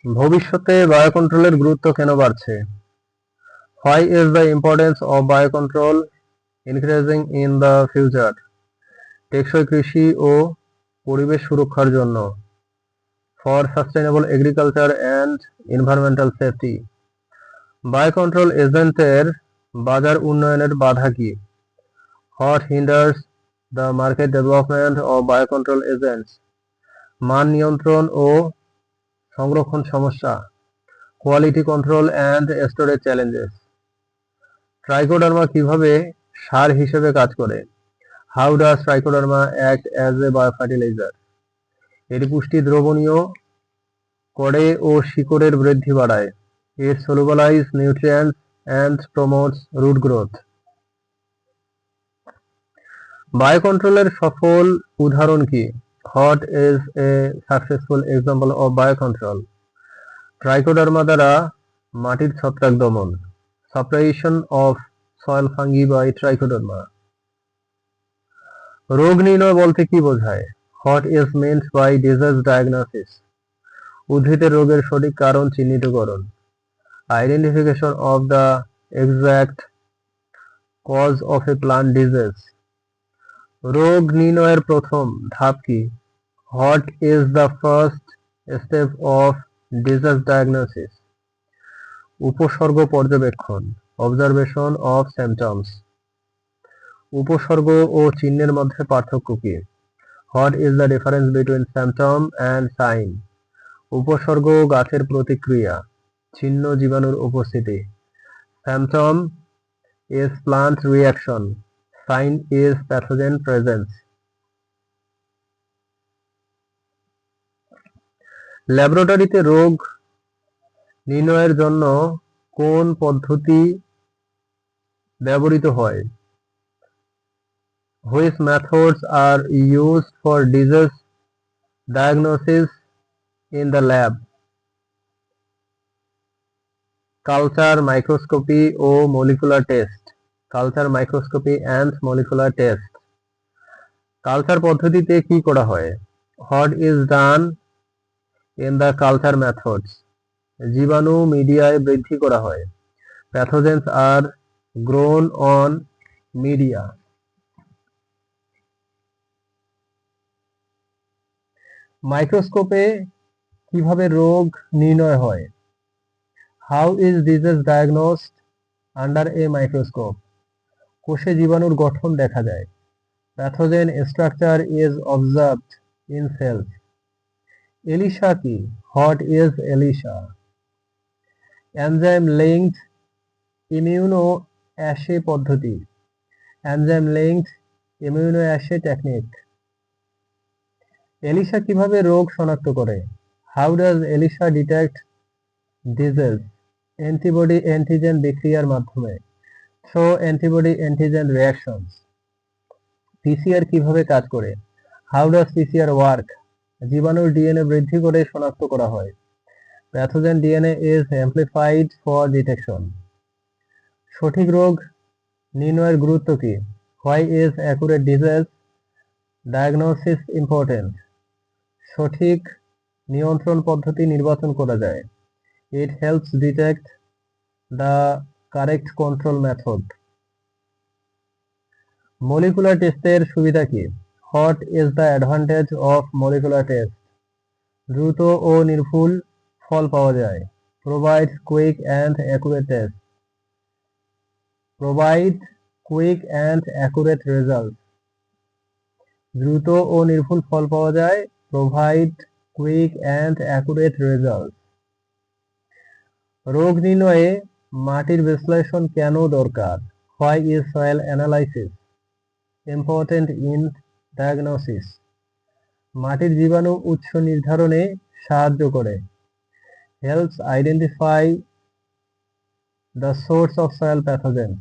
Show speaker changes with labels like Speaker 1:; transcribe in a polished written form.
Speaker 1: ভবিষ্যতে বায়োকন্ট্রোলের গুরুত্ব কেন বাড়ছে? Why is the importance of biocontrol increasing in the future? টেকসই কৃষি ও পরিবেশ সুরক্ষার জন্য, for sustainable agriculture and environmental safety. Biocontrol এজেন্টের বাজার উন্নয়নের বাধা কি? What hinders the market development of biocontrol agents? মান নিয়ন্ত্রণ ও সংরক্ষণ সমস্যা, quality control and storage challenges. Trichoderma কিভাবে সার হিসেবে কাজ করে? How does Trichoderma act as a biofertiliser? এটি পুষ্টি দ্রবণীয় করে ও শিকড়ের বৃদ্ধি বাড়ায়। It solubilizes nutrients and promotes root growth. বায়োকন্ট্রোলের সফল উদাহরণ কি? What is a successful example of biocontrol? Trichoderma দ্বারা মাটির ছত্রাক দমন, suppression of soil fungi by trichoderma. রোগ নির্ণয় বলতে কি বোঝায়? What is meant by disease diagnosis? উদ্ভিদের রোগের সঠিক কারণ চিহ্নিতকরণ, identification of the exact cause of a plant disease. রোগ নির্ণয়ের প্রথম ধাপ কি? What is the first step of disease diagnosis? উপসর্গ পর্যবেক্ষণ, observation of symptoms. উপসর্গ ও চিহ্নের মধ্যে পার্থক্য কি? What is the difference between symptom and sign? উপসর্গ গাছের প্রতিক্রিয়া, চিহ্ন জীবাণুর উপস্থিতি। Symptom is plant reaction, sign is pathogen presence. ল্যাবরেটরিতে রোগ নির্ণয়ের জন্য কোন পদ্ধতি ব্যবহৃত হয়? Which methods are used for disease diagnosis in the lab? Culture, microscopy ও molecular test. Culture, microscopy and molecular test. Culture পদ্ধতিতে কি করা হয়? What is done in the culture methods? জীবাণু মিডিয়ায় বৃদ্ধি করা হয়। Pathogens are grown on media. মাইক্রোস্কোপে কিভাবে রোগ নির্ণয় হয়? How is disease diagnosed under a microscope? কোষে জীবাণুর গঠন দেখা যায়। Pathogen structure is observed in cells. Alisha কি? What is ELISA? Enzyme linked immunoassay পদ্ধতি। Enzyme linked immunoassay technique. ELISA কিভাবে রোগ শনাক্ত করে? How does ELISA detect disease? Antibody antigen বিক্রিয়ার মাধ্যমে, through antibody antigen reactions. PCR কিভাবে কাজ করে? How does PCR work? জীবাণুর ডিএনএ বৃদ্ধি করে শনাক্ত করা হয়। Pathogen DNA is amplified for detection. সঠিক রোগ নির্ণয়ের গুরুত্ব কি? Why is accurate disease diagnosis important? সঠিক নিয়ন্ত্রণ পদ্ধতি নির্বাচন করা যায়। It helps detect the correct control method. Molecular টেস্টের সুবিধা কি? What is the advantage of molecular test? দ্রুত ও নির্ভুল ফল পাওয়া যায়। Provide quick and accurate test. Provide quick and accurate results. দ্রুত ও নির্ভুল ফল পাওয়া যায়। Provide quick and accurate results. রোগ নির্ণয়ে মাটির বিশ্লেষণ কেন দরকার? Why is soil analysis important in diagnosis? মাটির জীবাণু উৎস নির্ধারণে সাহায্য করে। Helps identify the source of soil pathogens.